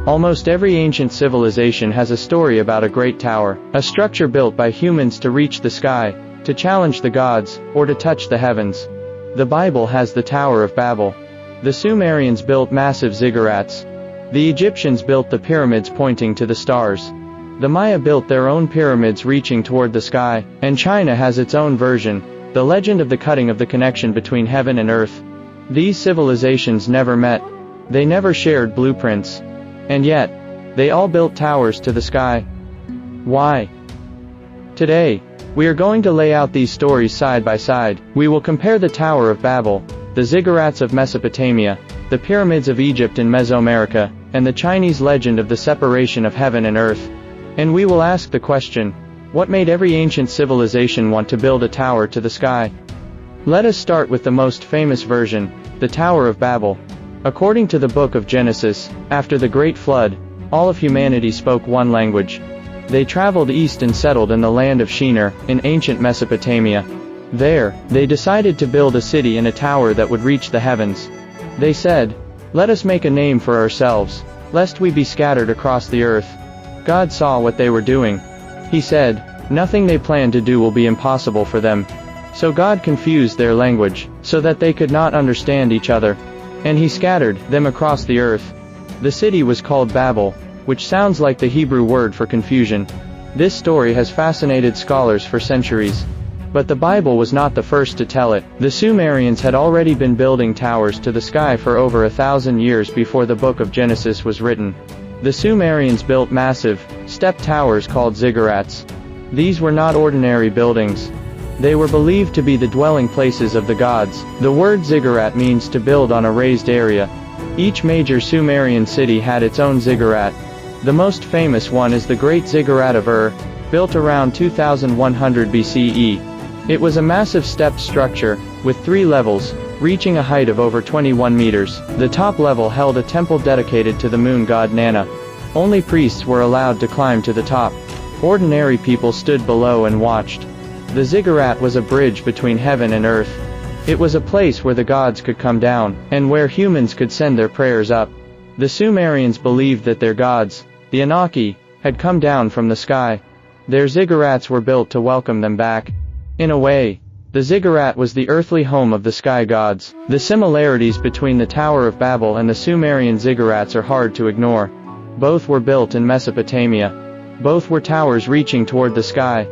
Almost every ancient civilization has a story about a great tower, a structure built by humans to reach the sky, to challenge the gods, or to touch the heavens. The Bible has the Tower of Babel. The Sumerians built massive ziggurats. The Egyptians built the pyramids pointing to the stars. The Maya built their own pyramids reaching toward the sky, and China has its own version, the legend of the cutting of the connection between heaven and earth. These civilizations never met. They never shared blueprints. And yet, they all built towers to the sky. Why? Today, we are going to lay out these stories side by side. We will compare the Tower of Babel, the Ziggurats of Mesopotamia, the pyramids of Egypt and Mesoamerica, and the Chinese legend of the separation of heaven and earth. And we will ask the question, what made every ancient civilization want to build a tower to the sky? Let us start with the most famous version, the Tower of Babel. According to the book of Genesis, after the Great Flood, all of humanity spoke one language. They traveled east and settled in the land of Shinar, in ancient Mesopotamia. There, they decided to build a city and a tower that would reach the heavens. They said, "Let us make a name for ourselves, lest we be scattered across the earth." God saw what they were doing. He said, nothing they planned to do will be impossible for them. So God confused their language, so that they could not understand each other. And he scattered them across the earth. The city was called Babel, which sounds like the Hebrew word for confusion. This story has fascinated scholars for centuries. But the Bible was not the first to tell it. The Sumerians had already been building towers to the sky for over 1,000 years before the book of Genesis was written. The Sumerians built massive, stepped towers called ziggurats. These were not ordinary buildings. They were believed to be the dwelling places of the gods. The word ziggurat means to build on a raised area. Each major Sumerian city had its own ziggurat. The most famous one is the Great Ziggurat of Ur, built around 2100 BCE. It was a massive stepped structure, with 3 levels, reaching a height of over 21 meters. The top level held a temple dedicated to the moon god Nana. Only priests were allowed to climb to the top. Ordinary people stood below and watched. The ziggurat was a bridge between heaven and earth. It was a place where the gods could come down, and where humans could send their prayers up. The Sumerians believed that their gods, the Anunnaki, had come down from the sky. Their ziggurats were built to welcome them back. In a way, the ziggurat was the earthly home of the sky gods. The similarities between the Tower of Babel and the Sumerian ziggurats are hard to ignore. Both were built in Mesopotamia. Both were towers reaching toward the sky.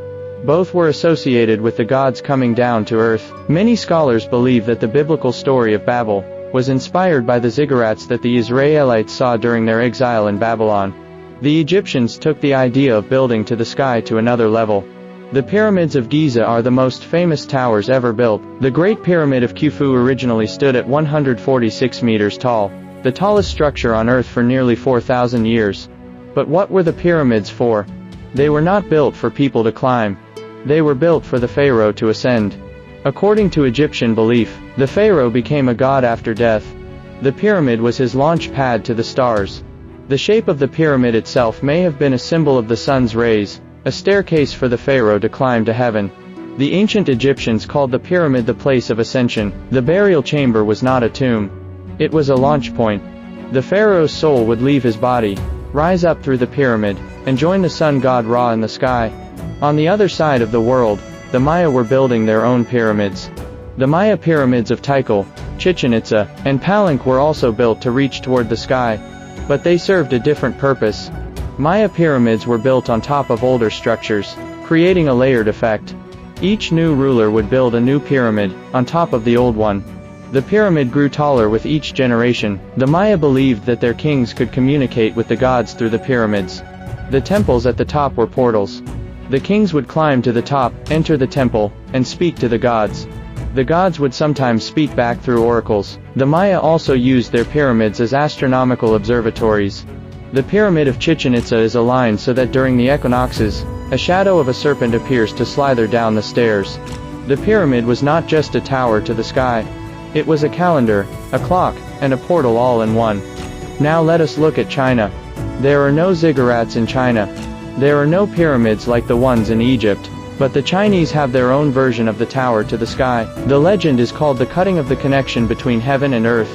Both were associated with the gods coming down to earth. Many scholars believe that the biblical story of Babel was inspired by the ziggurats that the Israelites saw during their exile in Babylon. The Egyptians took the idea of building to the sky to another level. The pyramids of Giza are the most famous towers ever built. The Great Pyramid of Khufu originally stood at 146 meters tall, the tallest structure on Earth for nearly 4,000 years. But what were the pyramids for? They were not built for people to climb. They were built for the pharaoh to ascend. According to Egyptian belief, the pharaoh became a god after death. The pyramid was his launch pad to the stars. The shape of the pyramid itself may have been a symbol of the sun's rays, a staircase for the pharaoh to climb to heaven. The ancient Egyptians called the pyramid the place of ascension. The burial chamber was not a tomb. It was a launch point. The pharaoh's soul would leave his body, rise up through the pyramid, and join the sun god Ra in the sky. On the other side of the world, the Maya were building their own pyramids. The Maya pyramids of Tikal, Chichen Itza, and Palenque were also built to reach toward the sky. But they served a different purpose. Maya pyramids were built on top of older structures, creating a layered effect. Each new ruler would build a new pyramid, on top of the old one. The pyramid grew taller with each generation. The Maya believed that their kings could communicate with the gods through the pyramids. The temples at the top were portals. The kings would climb to the top, enter the temple, and speak to the gods. The gods would sometimes speak back through oracles. The Maya also used their pyramids as astronomical observatories. The pyramid of Chichen Itza is aligned so that during the equinoxes, a shadow of a serpent appears to slither down the stairs. The pyramid was not just a tower to the sky. It was a calendar, a clock, and a portal all in one. Now let us look at China. There are no ziggurats in China. There are no pyramids like the ones in Egypt, but the Chinese have their own version of the tower to the sky. The legend is called the cutting of the connection between heaven and earth.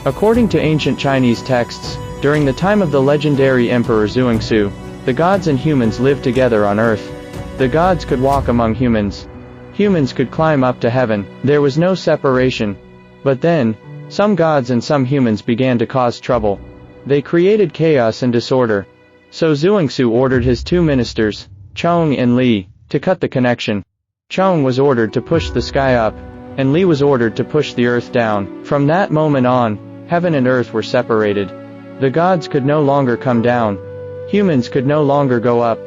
According to ancient Chinese texts, During the time of the legendary Emperor Zhuangzi, the gods and humans lived together on earth. The gods could walk among humans. Humans could climb up to heaven. There was no separation. But then, some gods and some humans began to cause trouble. They created chaos and disorder. So Zhuangzi ordered his two ministers, Chong and Li, to cut the connection. Chong was ordered to push the sky up, and Li was ordered to push the earth down. From that moment on, heaven and earth were separated. The gods could no longer come down. Humans could no longer go up.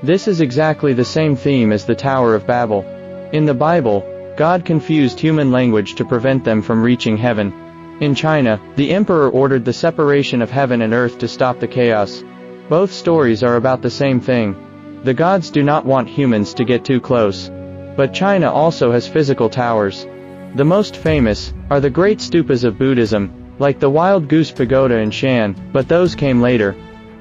This is exactly the same theme as the Tower of Babel. In the Bible, God confused human language to prevent them from reaching heaven. In China, the emperor ordered the separation of heaven and earth to stop the chaos. Both stories are about the same thing. The gods do not want humans to get too close. But China also has physical towers. The most famous are the great stupas of Buddhism, like the Wild Goose Pagoda in Shan, but those came later.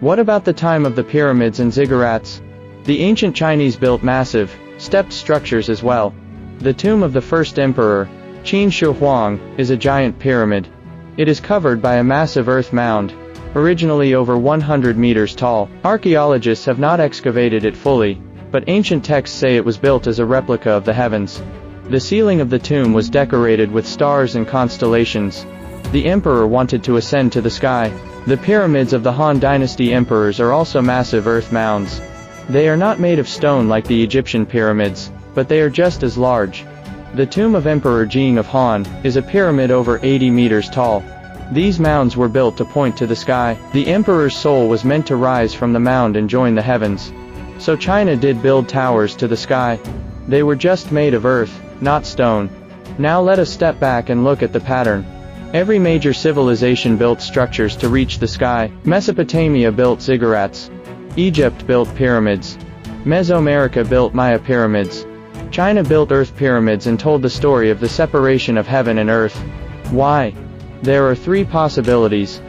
What about the time of the pyramids and ziggurats? The ancient Chinese built massive, stepped structures as well. The tomb of the first emperor, Qin Shi Huang, is a giant pyramid. It is covered by a massive earth mound, originally over 100 meters tall. Archaeologists have not excavated it fully, but ancient texts say it was built as a replica of the heavens. The ceiling of the tomb was decorated with stars and constellations. The emperor wanted to ascend to the sky. The pyramids of the Han Dynasty emperors are also massive earth mounds. They are not made of stone like the Egyptian pyramids, but they are just as large. The tomb of Emperor Jing of Han is a pyramid over 80 meters tall. These mounds were built to point to the sky. The emperor's soul was meant to rise from the mound and join the heavens. So China did build towers to the sky. They were just made of earth, not stone. Now let us step back and look at the pattern. Every major civilization built structures to reach the sky. Mesopotamia built ziggurats. Egypt built pyramids. Mesoamerica built Maya pyramids. China built earth pyramids and told the story of the separation of heaven and earth. Why? There are three possibilities.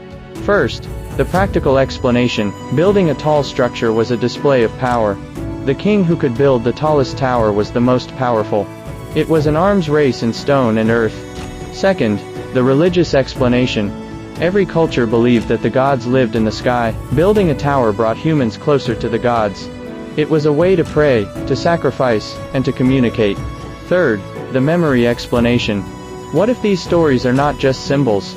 First, the practical explanation. Building a tall structure was a display of power. The king who could build the tallest tower was the most powerful. It was an arms race in stone and earth. Second, the religious explanation. Every culture believed that the gods lived in the sky. Building a tower brought humans closer to the gods. It was a way to pray, to sacrifice, and to communicate. Third, the memory explanation. What if these stories are not just symbols?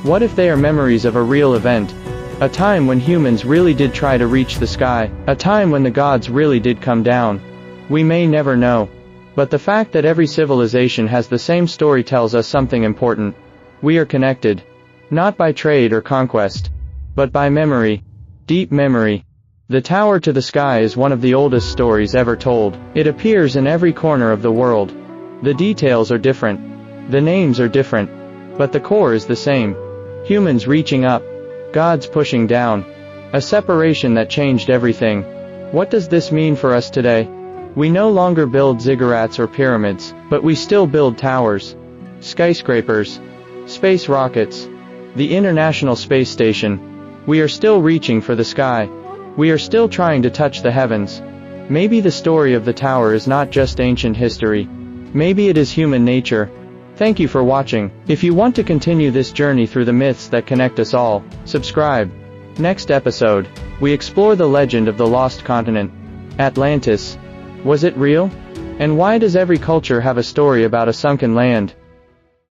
What if they are memories of a real event? A time when humans really did try to reach the sky. A time when the gods really did come down. We may never know. But the fact that every civilization has the same story tells us something important. We are connected. Not by trade or conquest, but by memory. Deep memory. The Tower to the Sky is one of the oldest stories ever told. It appears in every corner of the world. The details are different. The names are different. But the core is the same. Humans reaching up. Gods pushing down. A separation that changed everything. What does this mean for us today? We no longer build ziggurats or pyramids, but we still build towers. Skyscrapers. Space rockets. The International Space Station. We are still reaching for the sky. We are still trying to touch the heavens. Maybe the story of the tower is not just ancient history. Maybe it is human nature. Thank you for watching. If you want to continue this journey through the myths that connect us all, subscribe. Next episode, we explore the legend of the lost continent. Atlantis. Was it real? And why does every culture have a story about a sunken land?